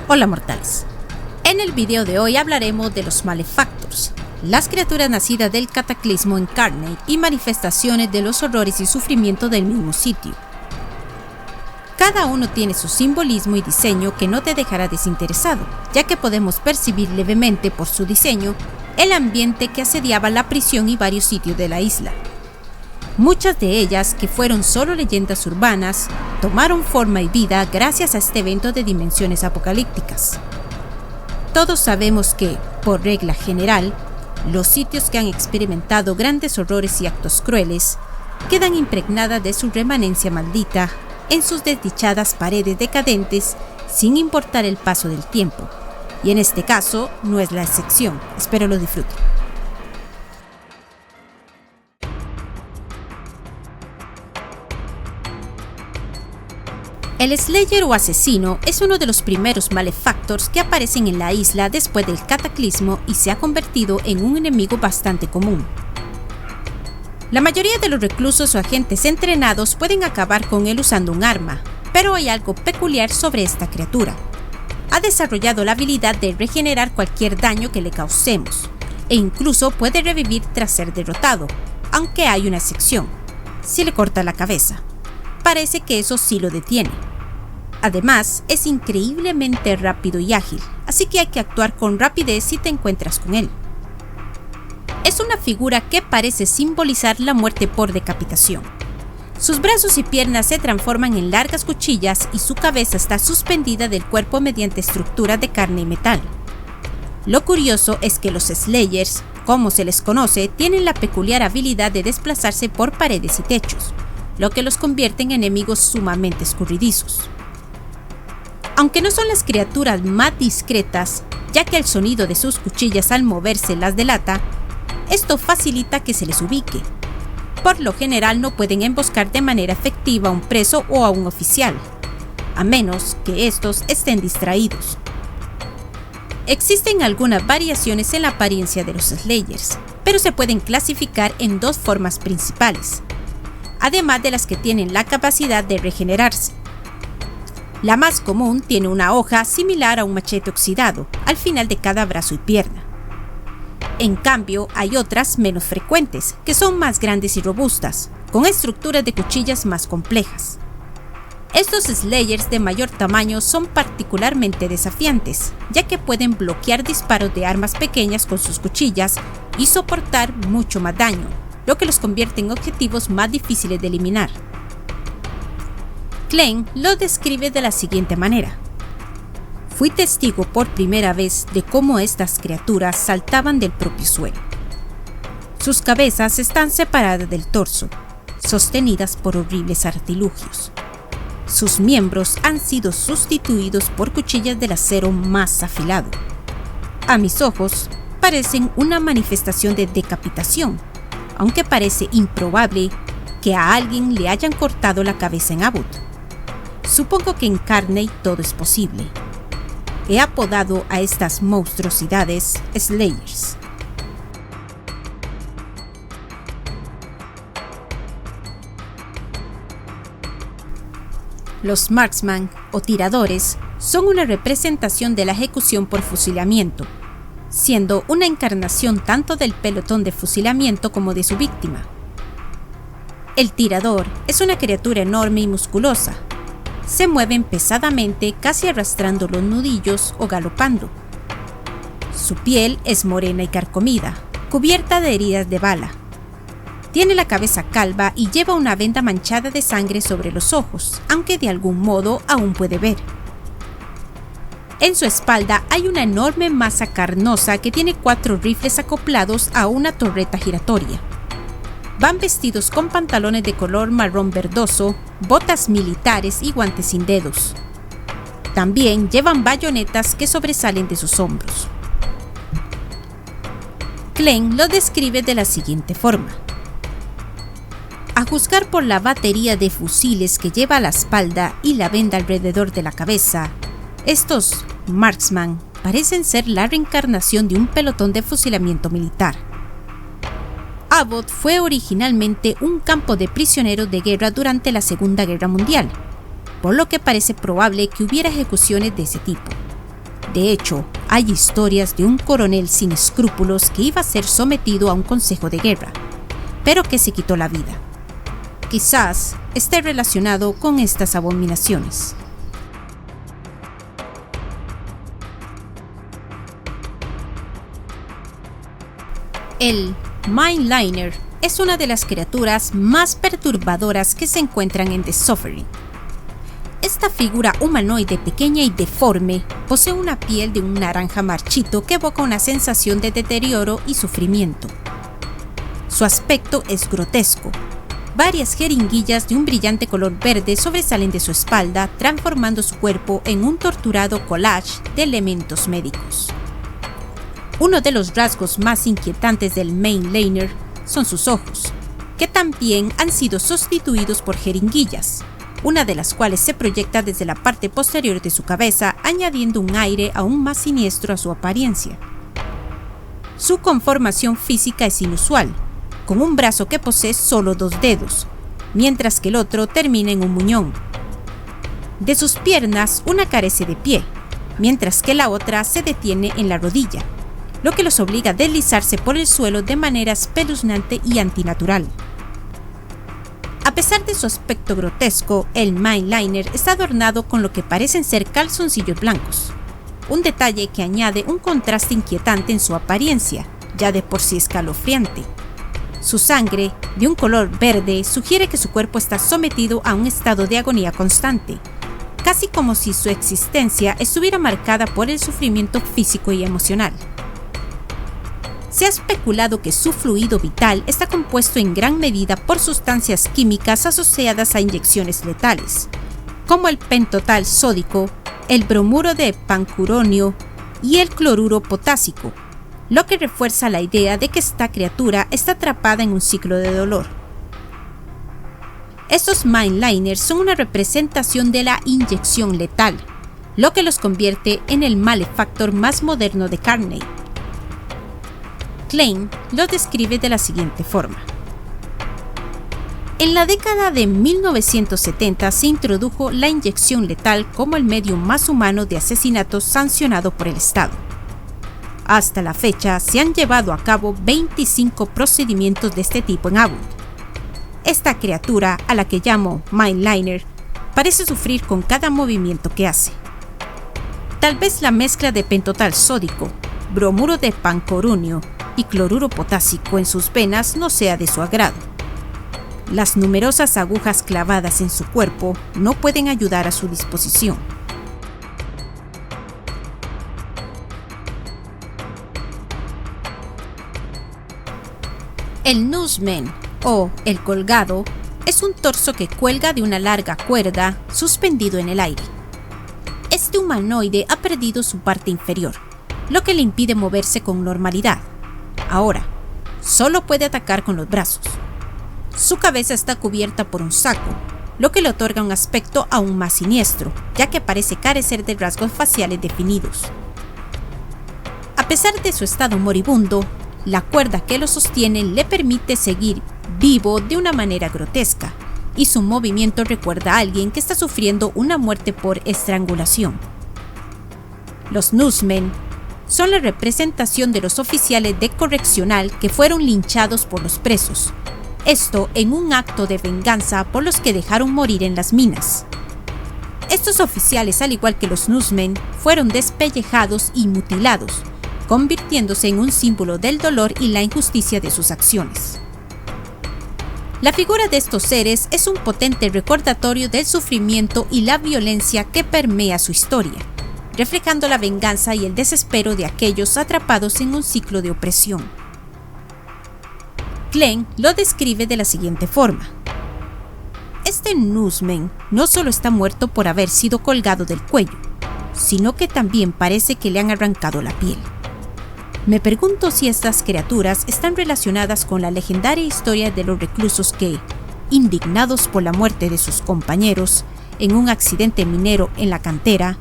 Hola mortales, en el video de hoy hablaremos de los Malefactors, las criaturas nacidas del cataclismo Incarnate y manifestaciones de los horrores y sufrimiento del mismo sitio. Cada uno tiene su simbolismo y diseño que no te dejará desinteresado, ya que podemos percibir levemente por su diseño el ambiente que asediaba la prisión y varios sitios de la isla. Muchas de ellas, que fueron solo leyendas urbanas, tomaron forma y vida gracias a este evento de dimensiones apocalípticas. Todos sabemos que, por regla general, los sitios que han experimentado grandes horrores y actos crueles quedan impregnadas de su remanencia maldita en sus desdichadas paredes decadentes sin importar el paso del tiempo, y en este caso no es la excepción. Espero lo disfruten. El Slayer o asesino es uno de los primeros Malefactors que aparecen en la isla después del cataclismo y se ha convertido en un enemigo bastante común. La mayoría de los reclusos o agentes entrenados pueden acabar con él usando un arma, pero hay algo peculiar sobre esta criatura. Ha desarrollado la habilidad de regenerar cualquier daño que le causemos, e incluso puede revivir tras ser derrotado, aunque hay una excepción: si le corta la cabeza. Parece que eso sí lo detiene. Además, es increíblemente rápido y ágil, así que hay que actuar con rapidez si te encuentras con él. Es una figura que parece simbolizar la muerte por decapitación. Sus brazos y piernas se transforman en largas cuchillas y su cabeza está suspendida del cuerpo mediante estructuras de carne y metal. Lo curioso es que los Slayers, como se les conoce, tienen la peculiar habilidad de desplazarse por paredes y techos, lo que los convierte en enemigos sumamente escurridizos. Aunque no son las criaturas más discretas, ya que el sonido de sus cuchillas al moverse las delata, esto facilita que se les ubique. Por lo general no pueden emboscar de manera efectiva a un preso o a un oficial, a menos que estos estén distraídos. Existen algunas variaciones en la apariencia de los Slayers, pero se pueden clasificar en dos formas principales, además de las que tienen la capacidad de regenerarse. La más común tiene una hoja similar a un machete oxidado al final de cada brazo y pierna. En cambio, hay otras menos frecuentes, que son más grandes y robustas, con estructuras de cuchillas más complejas. Estos Slayers de mayor tamaño son particularmente desafiantes, ya que pueden bloquear disparos de armas pequeñas con sus cuchillas y soportar mucho más daño, lo que los convierte en objetivos más difíciles de eliminar. Klein lo describe de la siguiente manera: fui testigo por primera vez de cómo estas criaturas saltaban del propio suelo. Sus cabezas están separadas del torso, sostenidas por horribles artilugios. Sus miembros han sido sustituidos por cuchillas del acero más afilado. A mis ojos, parecen una manifestación de decapitación, aunque parece improbable que a alguien le hayan cortado la cabeza en Abbott. Supongo que en Incarnate todo es posible. He apodado a estas monstruosidades Slayers. Los Marksman o tiradores son una representación de la ejecución por fusilamiento, siendo una encarnación tanto del pelotón de fusilamiento como de su víctima. El tirador es una criatura enorme y musculosa. Se mueven pesadamente, casi arrastrando los nudillos o galopando. Su piel es morena y carcomida, cubierta de heridas de bala. Tiene la cabeza calva y lleva una venda manchada de sangre sobre los ojos, aunque de algún modo aún puede ver. En su espalda hay una enorme masa carnosa que tiene 4 rifles acoplados a una torreta giratoria. Van vestidos con pantalones de color marrón verdoso, botas militares y guantes sin dedos. También llevan bayonetas que sobresalen de sus hombros. Klein lo describe de la siguiente forma: a juzgar por la batería de fusiles que lleva a la espalda y la venda alrededor de la cabeza, estos Marksman parecen ser la reencarnación de un pelotón de fusilamiento militar. Abbott fue originalmente un campo de prisioneros de guerra durante la Segunda Guerra Mundial, por lo que parece probable que hubiera ejecuciones de ese tipo. De hecho, hay historias de un coronel sin escrúpulos que iba a ser sometido a un consejo de guerra, pero que se quitó la vida. Quizás esté relacionado con estas abominaciones. El Mindliner es una de las criaturas más perturbadoras que se encuentran en The Suffering. Esta figura humanoide pequeña y deforme posee una piel de un naranja marchito que evoca una sensación de deterioro y sufrimiento. Su aspecto es grotesco. Varias jeringuillas de un brillante color verde sobresalen de su espalda, transformando su cuerpo en un torturado collage de elementos médicos. Uno de los rasgos más inquietantes del Mindliner son sus ojos, que también han sido sustituidos por jeringuillas, una de las cuales se proyecta desde la parte posterior de su cabeza, añadiendo un aire aún más siniestro a su apariencia. Su conformación física es inusual, con un brazo que posee solo 2 dedos, mientras que el otro termina en un muñón. De sus piernas, una carece de pie, mientras que la otra se detiene en la rodilla, lo que los obliga a deslizarse por el suelo de manera espeluznante y antinatural. A pesar de su aspecto grotesco, el Mindliner está adornado con lo que parecen ser calzoncillos blancos, un detalle que añade un contraste inquietante en su apariencia, ya de por sí escalofriante. Su sangre, de un color verde, sugiere que su cuerpo está sometido a un estado de agonía constante, casi como si su existencia estuviera marcada por el sufrimiento físico y emocional. Se ha especulado que su fluido vital está compuesto en gran medida por sustancias químicas asociadas a inyecciones letales, como el pentotal sódico, el bromuro de pancuronio y el cloruro potásico, lo que refuerza la idea de que esta criatura está atrapada en un ciclo de dolor. Estos Mindliners son una representación de la inyección letal, lo que los convierte en el malefactor más moderno de Carnage. Klein lo describe de la siguiente forma. En la década de 1970 se introdujo la inyección letal como el medio más humano de asesinato sancionado por el Estado. Hasta la fecha se han llevado a cabo 25 procedimientos de este tipo en Abbott. Esta criatura, a la que llamo Mindliner, parece sufrir con cada movimiento que hace. Tal vez la mezcla de pentotal sódico, bromuro de pancorunio y cloruro potásico en sus venas no sea de su agrado. Las numerosas agujas clavadas en su cuerpo no pueden ayudar a su disposición. El Newsman, o el colgado, es un torso que cuelga de una larga cuerda suspendido en el aire. Este humanoide ha perdido su parte inferior, lo que le impide moverse con normalidad. Ahora, solo puede atacar con los brazos. Su cabeza está cubierta por un saco, lo que le otorga un aspecto aún más siniestro, ya que parece carecer de rasgos faciales definidos. A pesar de su estado moribundo, la cuerda que lo sostiene le permite seguir vivo de una manera grotesca, y su movimiento recuerda a alguien que está sufriendo una muerte por estrangulación. Los Newsmen son la representación de los oficiales de correccional que fueron linchados por los presos, esto en un acto de venganza por los que dejaron morir en las minas. Estos oficiales, al igual que los Newsmen, fueron despellejados y mutilados, convirtiéndose en un símbolo del dolor y la injusticia de sus acciones. La figura de estos seres es un potente recordatorio del sufrimiento y la violencia que permea su historia, reflejando la venganza y el desespero de aquellos atrapados en un ciclo de opresión. Klein lo describe de la siguiente forma. Este Newsman no solo está muerto por haber sido colgado del cuello, sino que también parece que le han arrancado la piel. Me pregunto si estas criaturas están relacionadas con la legendaria historia de los reclusos que, indignados por la muerte de sus compañeros en un accidente minero en la cantera,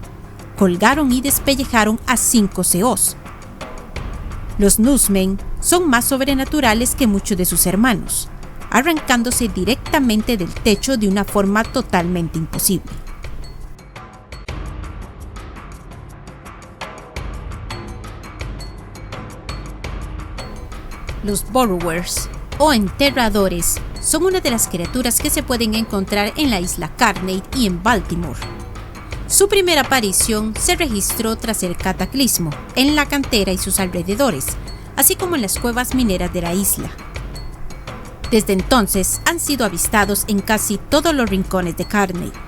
colgaron y despellejaron a 5 COs. Los Newsmen son más sobrenaturales que muchos de sus hermanos, arrancándose directamente del techo de una forma totalmente imposible. Los Burrowers, o enterradores, son una de las criaturas que se pueden encontrar en la isla Carnate y en Baltimore. Su primera aparición se registró tras el cataclismo, en la cantera y sus alrededores, así como en las cuevas mineras de la isla. Desde entonces han sido avistados en casi todos los rincones de Carnate.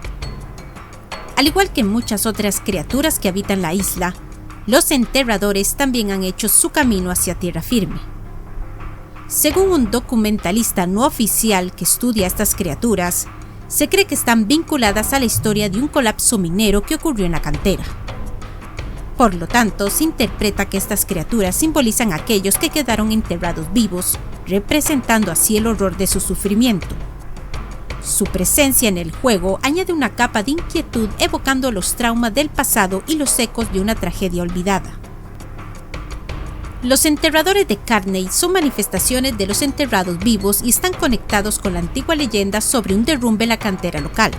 Al igual que muchas otras criaturas que habitan la isla, los enterradores también han hecho su camino hacia tierra firme. Según un documentalista no oficial que estudia estas criaturas, se cree que están vinculadas a la historia de un colapso minero que ocurrió en la cantera. Por lo tanto, se interpreta que estas criaturas simbolizan a aquellos que quedaron enterrados vivos, representando así el horror de su sufrimiento. Su presencia en el juego añade una capa de inquietud evocando los traumas del pasado y los ecos de una tragedia olvidada. Los enterradores de Carnate son manifestaciones de los enterrados vivos y están conectados con la antigua leyenda sobre un derrumbe en la cantera local.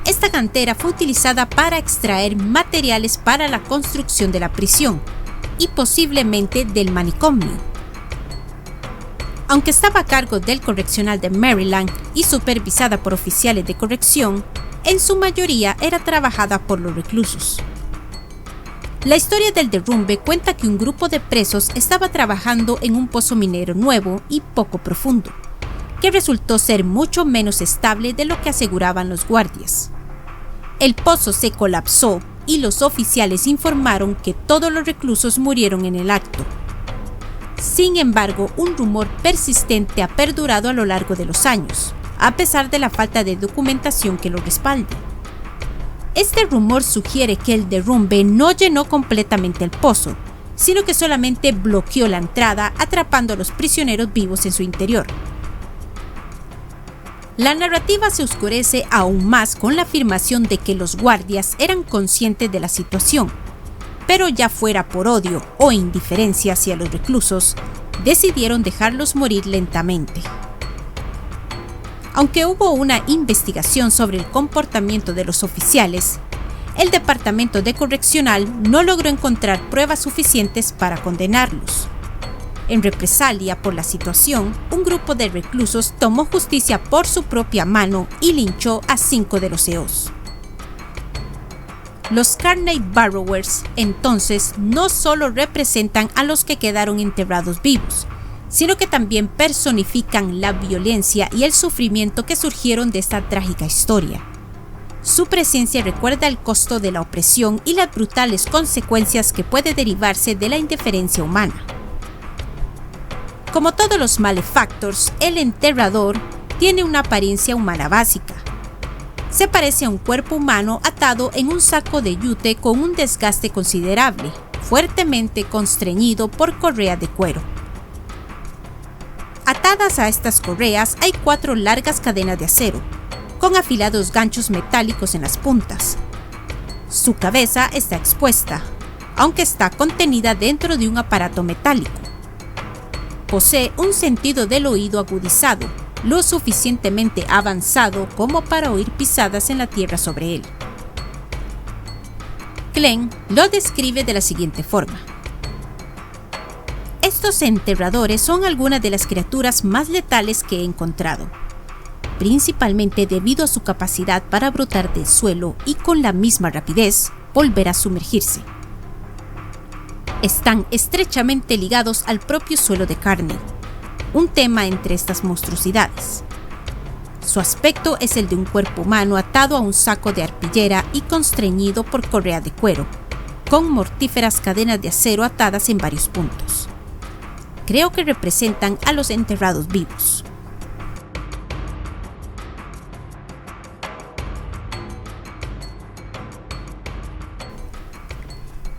Esta cantera fue utilizada para extraer materiales para la construcción de la prisión y posiblemente del manicomio. Aunque estaba a cargo del correccional de Maryland y supervisada por oficiales de corrección, en su mayoría era trabajada por los reclusos. La historia del derrumbe cuenta que un grupo de presos estaba trabajando en un pozo minero nuevo y poco profundo, que resultó ser mucho menos estable de lo que aseguraban los guardias. El pozo se colapsó y los oficiales informaron que todos los reclusos murieron en el acto. Sin embargo, un rumor persistente ha perdurado a lo largo de los años, a pesar de la falta de documentación que lo respalde. Este rumor sugiere que el derrumbe no llenó completamente el pozo, sino que solamente bloqueó la entrada, atrapando a los prisioneros vivos en su interior. La narrativa se oscurece aún más con la afirmación de que los guardias eran conscientes de la situación, pero ya fuera por odio o indiferencia hacia los reclusos, decidieron dejarlos morir lentamente. Aunque hubo una investigación sobre el comportamiento de los oficiales, el Departamento de Correccional no logró encontrar pruebas suficientes para condenarlos. En represalia por la situación, un grupo de reclusos tomó justicia por su propia mano y linchó a 5 de los EOs. Los Carnate Burrowers, entonces, no solo representan a los que quedaron enterrados vivos, sino que también personifican la violencia y el sufrimiento que surgieron de esta trágica historia. Su presencia recuerda el costo de la opresión y las brutales consecuencias que puede derivarse de la indiferencia humana. Como todos los malefactors, el enterrador tiene una apariencia humana básica. Se parece a un cuerpo humano atado en un saco de yute con un desgaste considerable, fuertemente constreñido por correas de cuero. Atadas a estas correas hay 4 largas cadenas de acero, con afilados ganchos metálicos en las puntas. Su cabeza está expuesta, aunque está contenida dentro de un aparato metálico. Posee un sentido del oído agudizado, lo suficientemente avanzado como para oír pisadas en la tierra sobre él. Glenn lo describe de la siguiente forma. Estos enterradores son algunas de las criaturas más letales que he encontrado, principalmente debido a su capacidad para brotar del suelo y con la misma rapidez volver a sumergirse. Están estrechamente ligados al propio suelo de Carnate, un tema entre estas monstruosidades. Su aspecto es el de un cuerpo humano atado a un saco de arpillera y constreñido por correa de cuero, con mortíferas cadenas de acero atadas en varios puntos. Creo que representan a los enterrados vivos.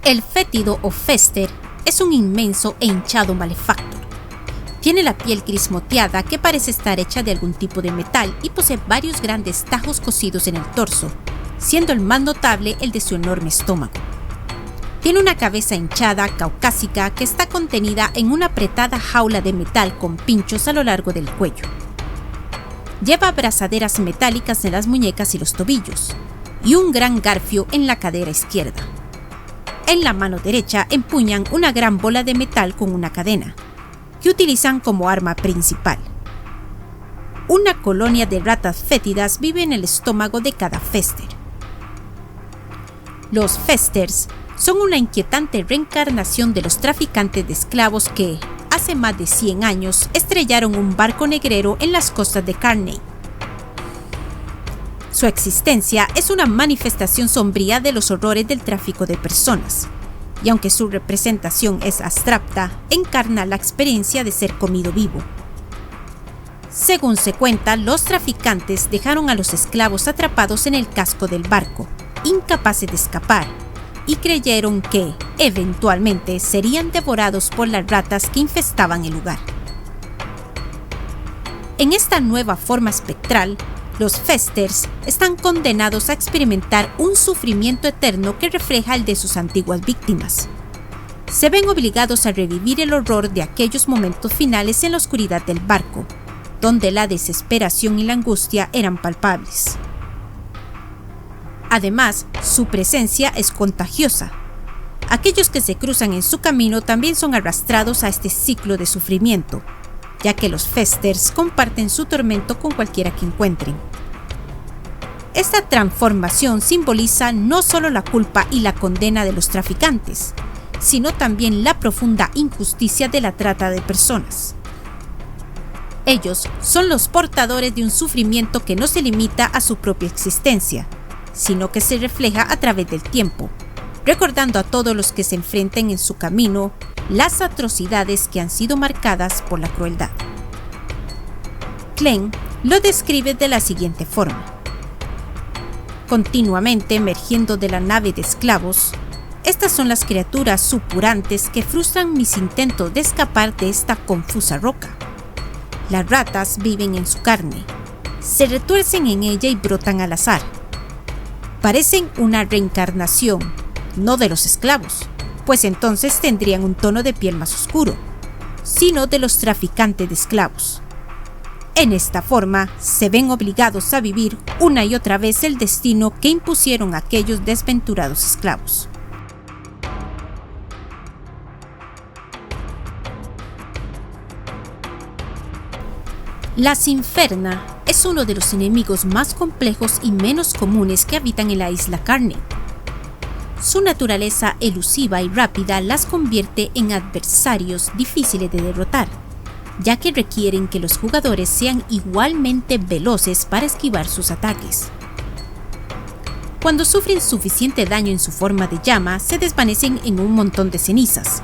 El fétido o Fester es un inmenso e hinchado malefactor. Tiene la piel gris moteada que parece estar hecha de algún tipo de metal y posee varios grandes tajos cosidos en el torso, siendo el más notable el de su enorme estómago. Tiene una cabeza hinchada caucásica que está contenida en una apretada jaula de metal con pinchos a lo largo del cuello. Lleva abrazaderas metálicas en las muñecas y los tobillos, y un gran garfio en la cadera izquierda. En la mano derecha empuñan una gran bola de metal con una cadena, que utilizan como arma principal. Una colonia de ratas fétidas vive en el estómago de cada Fester. Los Festers son una inquietante reencarnación de los traficantes de esclavos que, hace más de 100 años, estrellaron un barco negrero en las costas de Carney. Su existencia es una manifestación sombría de los horrores del tráfico de personas, y aunque su representación es abstracta, encarna la experiencia de ser comido vivo. Según se cuenta, los traficantes dejaron a los esclavos atrapados en el casco del barco, incapaces de escapar, y creyeron que, eventualmente, serían devorados por las ratas que infestaban el lugar. En esta nueva forma espectral, los Festers están condenados a experimentar un sufrimiento eterno que refleja el de sus antiguas víctimas. Se ven obligados a revivir el horror de aquellos momentos finales en la oscuridad del barco, donde la desesperación y la angustia eran palpables. Además, su presencia es contagiosa. Aquellos que se cruzan en su camino también son arrastrados a este ciclo de sufrimiento, ya que los Festers comparten su tormento con cualquiera que encuentren. Esta transformación simboliza no solo la culpa y la condena de los traficantes, sino también la profunda injusticia de la trata de personas. Ellos son los portadores de un sufrimiento que no se limita a su propia existencia, sino que se refleja a través del tiempo, recordando a todos los que se enfrenten en su camino las atrocidades que han sido marcadas por la crueldad. Klein lo describe de la siguiente forma: continuamente emergiendo de la nave de esclavos, estas son las criaturas supurantes que frustran mis intentos de escapar de esta confusa roca. Las ratas viven en su carne, se retuercen en ella y brotan al azar. Parecen una reencarnación, no de los esclavos, pues entonces tendrían un tono de piel más oscuro, sino de los traficantes de esclavos. En esta forma, se ven obligados a vivir una y otra vez el destino que impusieron aquellos desventurados esclavos. La Sinferna es uno de los enemigos más complejos y menos comunes que habitan en la isla Carney. Su naturaleza elusiva y rápida las convierte en adversarios difíciles de derrotar, ya que requieren que los jugadores sean igualmente veloces para esquivar sus ataques. Cuando sufren suficiente daño en su forma de llama, se desvanecen en un montón de cenizas,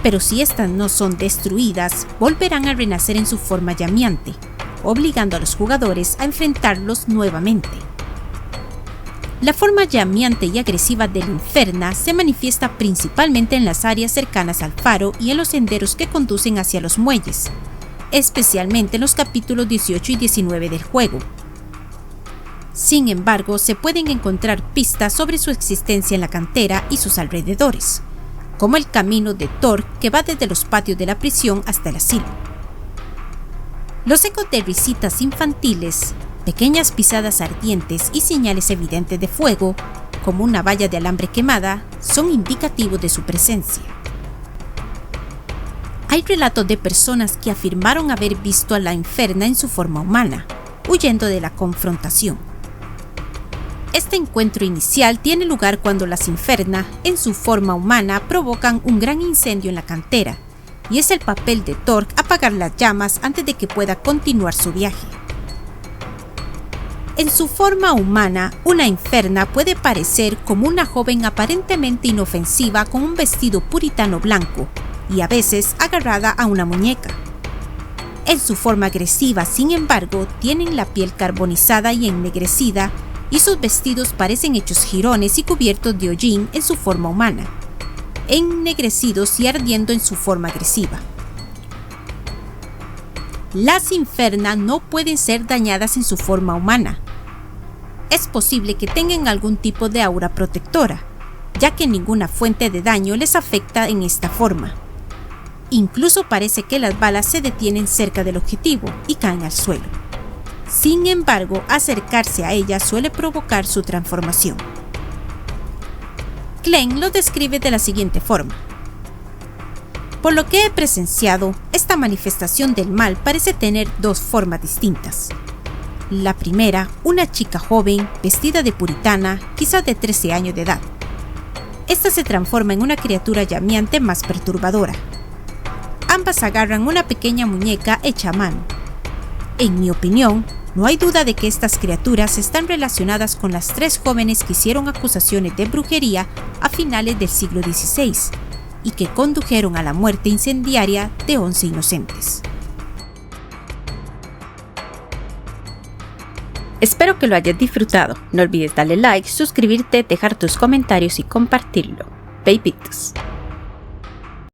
pero si estas no son destruidas, volverán a renacer en su forma llameante, obligando a los jugadores a enfrentarlos nuevamente. La forma llameante y agresiva del Inferna se manifiesta principalmente en las áreas cercanas al faro y en los senderos que conducen hacia los muelles, especialmente en los capítulos 18 y 19 del juego. Sin embargo, se pueden encontrar pistas sobre su existencia en la cantera y sus alrededores, como el camino de Thor que va desde los patios de la prisión hasta el asilo. Los ecos de risitas infantiles, pequeñas pisadas ardientes y señales evidentes de fuego, como una valla de alambre quemada, son indicativos de su presencia. Hay relatos de personas que afirmaron haber visto a la Inferna en su forma humana, huyendo de la confrontación. Este encuentro inicial tiene lugar cuando las Inferna, en su forma humana, provocan un gran incendio en la cantera, y es el papel de Thor apagar las llamas antes de que pueda continuar su viaje. En su forma humana, una Inferna puede parecer como una joven aparentemente inofensiva con un vestido puritano blanco y a veces agarrada a una muñeca. En su forma agresiva, sin embargo, tienen la piel carbonizada y ennegrecida y sus vestidos parecen hechos jirones y cubiertos de hollín en su forma humana, ennegrecidos y ardiendo en su forma agresiva. Las Inferna no pueden ser dañadas en su forma humana. Es posible que tengan algún tipo de aura protectora, ya que ninguna fuente de daño les afecta en esta forma. Incluso parece que las balas se detienen cerca del objetivo y caen al suelo. Sin embargo, acercarse a ella suele provocar su transformación. Klein lo describe de la siguiente forma: Por lo que he presenciado, esta manifestación del mal parece tener dos formas distintas. La primera, una chica joven, vestida de puritana, quizás de 13 años de edad. Esta se transforma en una criatura llameante más perturbadora. Ambas agarran una pequeña muñeca hecha a mano. En mi opinión, no hay duda de que estas criaturas están relacionadas con las 3 jóvenes que hicieron acusaciones de brujería a finales del siglo XVI y que condujeron a la muerte incendiaria de 11 inocentes. Espero que lo hayas disfrutado. No olvides darle like, suscribirte, dejar tus comentarios y compartirlo. Babytus.